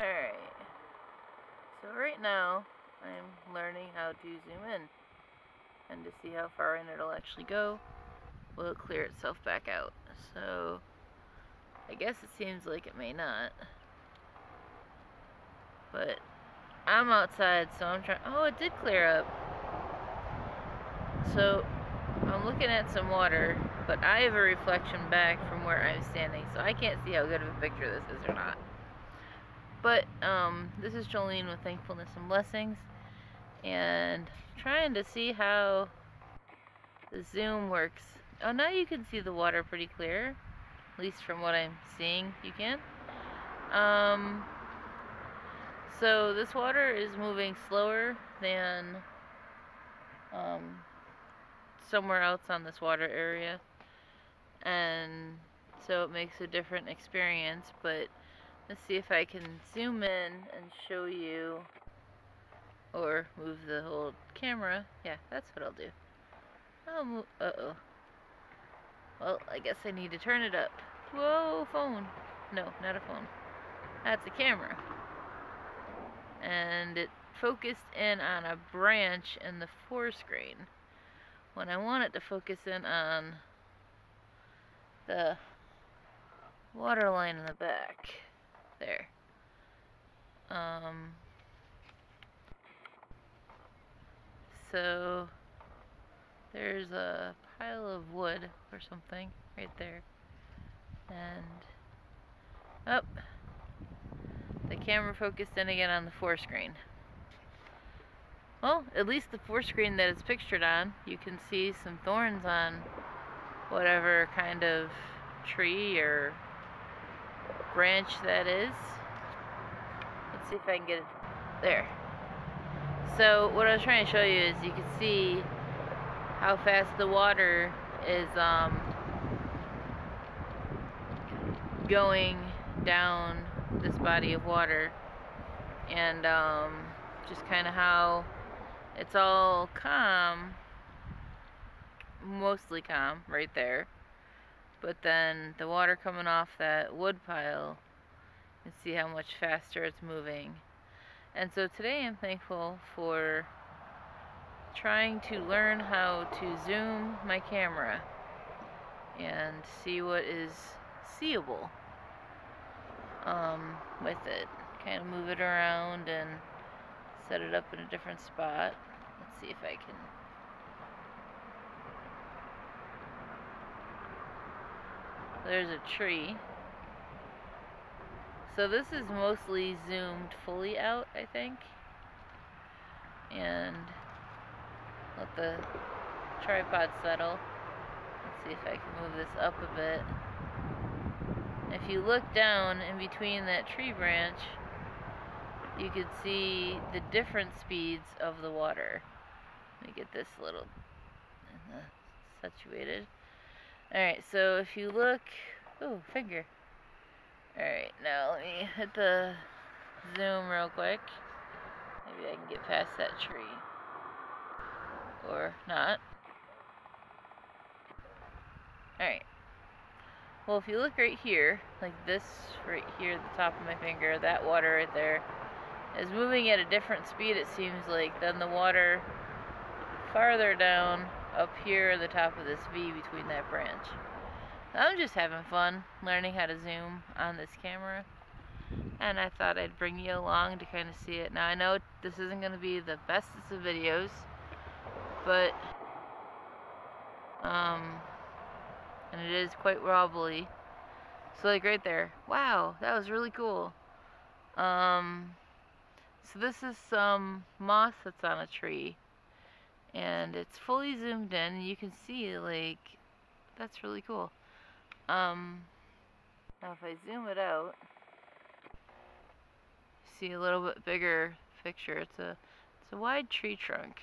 Alright, so right now I'm learning how to zoom in, and to see how far in it'll actually go. Will it clear itself back out? So I guess it seems like it may not, but I'm outside, so I'm trying. Oh, it did clear up. So I'm looking at some water, but I have a reflection back from where I'm standing, so I can't see how good of a picture this is or not. But this is Jolene with Thankfulness and Blessings, and trying to see how the zoom works. Oh, now you can see the water pretty clear, at least from what I'm seeing. You can. So this water is moving slower than somewhere else on this water area, and so it makes a different experience. But let's see if I can zoom in and show you, or move the whole camera. Yeah, that's what I'll do. I'll move. Uh-oh. Well, I guess I need to turn it up. Whoa, phone. No, not a phone. That's a camera. And it focused in on a branch in the forescreen, when I want it to focus in on the water line in the back. There. So there's a pile of wood or something right there, and the camera focused in again on the forescreen. Well, at least the forescreen that it's pictured on, you can see some thorns on whatever kind of tree or branch that is. Let's see if I can get it there. So what I was trying to show you is you can see how fast the water is going down this body of water, and just kind of how it's all calm, mostly calm right there, but then the water coming off that wood pile, you can see how much faster it's moving. And so today I'm thankful for trying to learn how to zoom my camera and see what is seeable with it. Kind of move it around and set it up in a different spot. Let's see if I can. There's a tree. So this is mostly zoomed fully out, I think. And let the tripod settle. Let's see if I can move this up a bit. If you look down in between that tree branch, you could see the different speeds of the water. Let me get this a little situated. Alright, so if you look, oh, finger. Alright, now let me hit the zoom real quick. Maybe I can get past that tree. Or not. Alright. Well, if you look right here, like this right here at the top of my finger, that water right there is moving at a different speed, it seems like, than the water farther down up here at the top of this V between that branch. I'm just having fun learning how to zoom on this camera, and I thought I'd bring you along to kind of see it. Now I know this isn't going to be the bestest of videos, but and it is quite wobbly. So like right there, wow, that was really cool. So this is some moss that's on a tree, and it's fully zoomed in, and you can see, like, that's really cool. Now if I zoom it out, you see a little bit bigger picture. It's a wide tree trunk.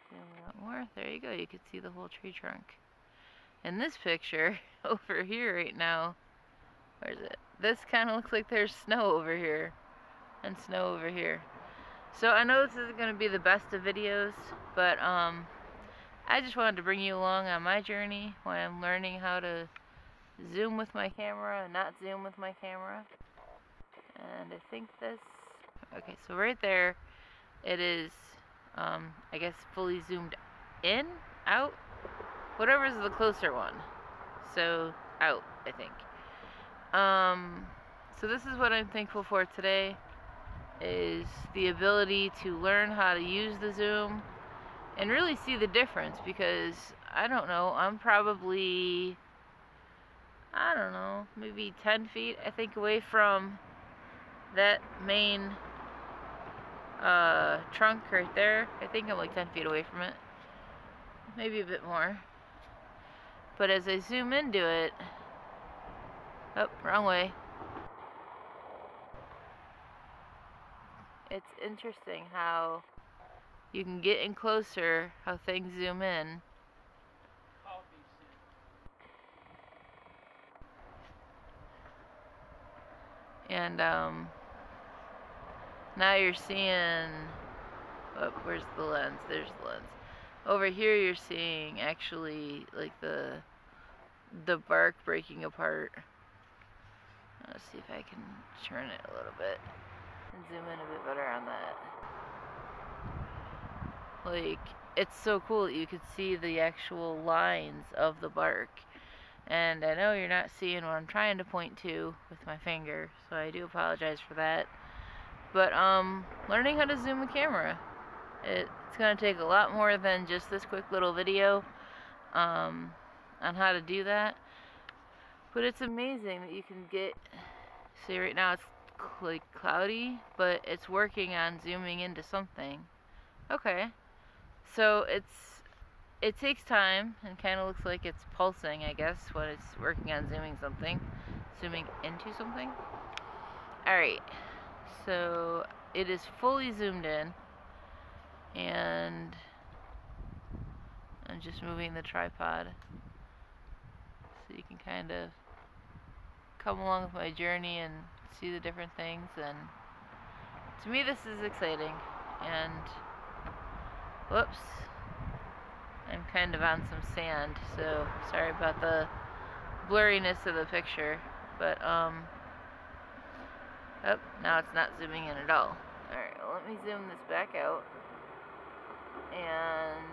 Zoom out more. There you go. You can see the whole tree trunk. In this picture over here right now, where is it? This kind of looks like there's snow over here and snow over here. So I know this isn't going to be the best of videos, but I just wanted to bring you along on my journey when I'm learning how to zoom with my camera and not zoom with my camera. And I think this, okay, so right there, it is, I guess fully zoomed in, out, whatever's the closer one. So, out, I think. So this is what I'm thankful for today, is the ability to learn how to use the zoom and really see the difference, because I don't know, I'm probably, I don't know, maybe 10 feet I think away from that main trunk right there. I think I'm like 10 feet away from it, maybe a bit more. But as I zoom into it, oh, wrong way. It's interesting how you can get in closer, how things zoom in. And now you're seeing, oh, where's the lens? There's the lens. Over here you're seeing actually like the bark breaking apart. Let's see if I can turn it a little bit and zoom in a bit better on that. Like, it's so cool that you could see the actual lines of the bark. And I know you're not seeing what I'm trying to point to with my finger, so I do apologize for that. But learning how to zoom a camera, it's going to take a lot more than just this quick little video on how to do that. But it's amazing that you can get, see right now it's like cloudy, but it's working on zooming into something. Okay, so it takes time and kind of looks like it's pulsing, I guess, when it's working on zooming into something. Alright, so it is fully zoomed in, and I'm just moving the tripod so you can kind of come along with my journey and see the different things. And to me this is exciting. And whoops, I'm kind of on some sand, so sorry about the blurriness of the picture, but oh, now it's not zooming in at all. Alright, well, let me zoom this back out and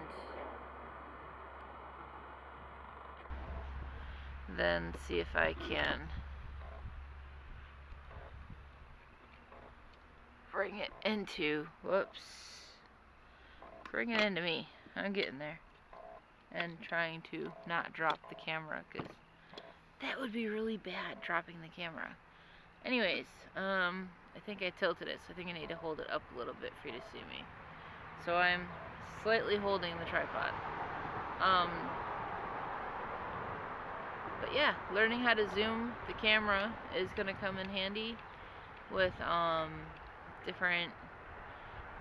then see if I can bring it into, bring it into me. I'm getting there. And trying to not drop the camera, because that would be really bad, dropping the camera. Anyways, I think I tilted it, so I think I need to hold it up a little bit for you to see me. So I'm slightly holding the tripod. But yeah, learning how to zoom the camera is going to come in handy with different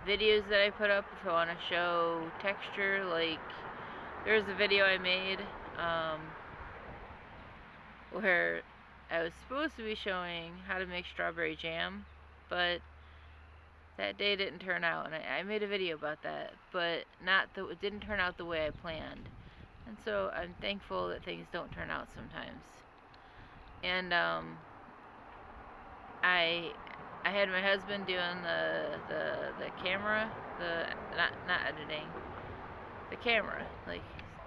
videos that I put up if I want to show texture. Like, there's a video I made where I was supposed to be showing how to make strawberry jam, but that day didn't turn out, and I made a video about that, but it didn't turn out the way I planned. And so I'm thankful that things don't turn out sometimes. And I had my husband doing the camera, not editing, the camera, like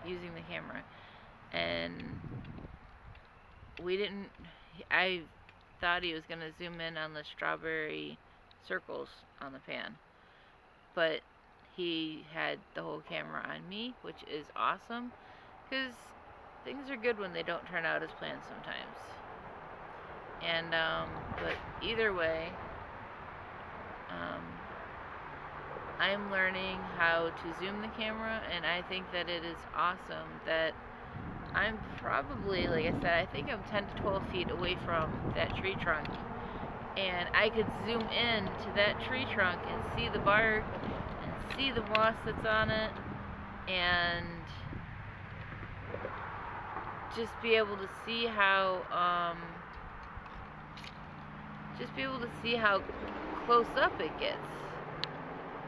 using the camera, and I thought he was gonna zoom in on the strawberry circles on the pan, but he had the whole camera on me, which is awesome, because things are good when they don't turn out as planned sometimes. And but either way, I'm learning how to zoom the camera, and I think that it is awesome that I'm probably, like I said, I think I'm 10 to 12 feet away from that tree trunk, and I could zoom in to that tree trunk and see the bark and see the moss that's on it, and just be able to see how close up it gets.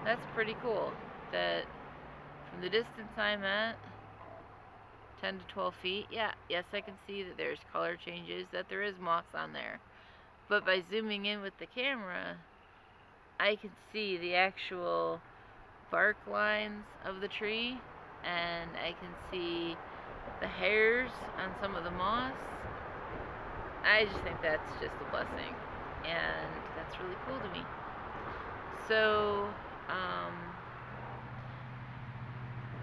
That's pretty cool. That from the distance I'm at, 10 to 12 feet, yes, I can see that there's color changes, that there is moss on there. But by zooming in with the camera, I can see the actual bark lines of the tree, and I can see the hairs on some of the moss. I just think that's just a blessing, and that's really cool to me. So,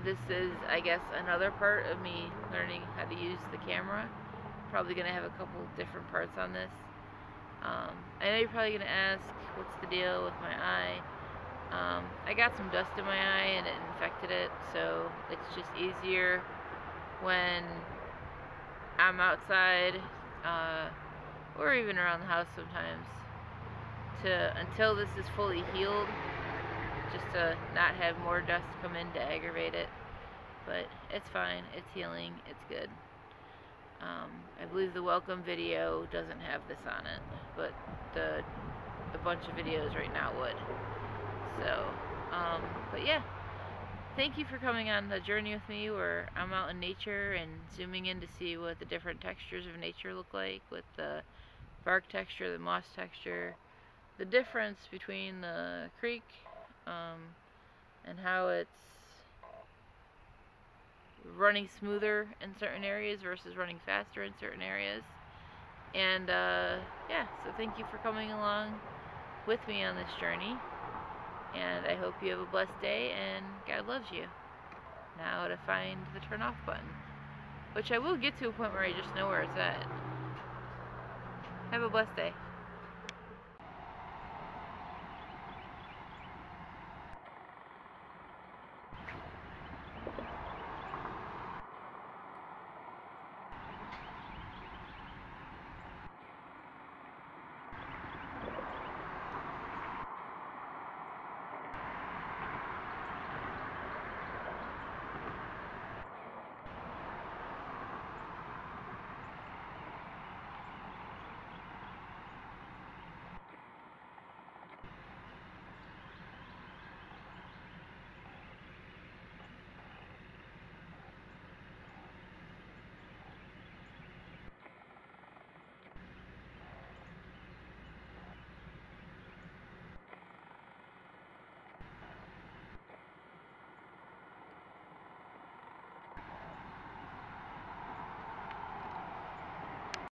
this is, I guess, another part of me learning how to use the camera. Probably going to have a couple different parts on this. I know you're probably going to ask, what's the deal with my eye? I got some dust in my eye and it infected it, so it's just easier when I'm outside, or even around the house sometimes, until this is fully healed, just to not have more dust come in to aggravate it. But it's fine, it's healing, it's good. I believe the welcome video doesn't have this on it, but a bunch of videos right now would. So, but yeah, thank you for coming on the journey with me where I'm out in nature and zooming in to see what the different textures of nature look like, with the bark texture, the moss texture, the difference between the creek, and how it's running smoother in certain areas versus running faster in certain areas. And yeah, so thank you for coming along with me on this journey, and I hope you have a blessed day and God loves you. Now to find the turn off button, which I will get to a point where I just know where it's at. Have a blessed day.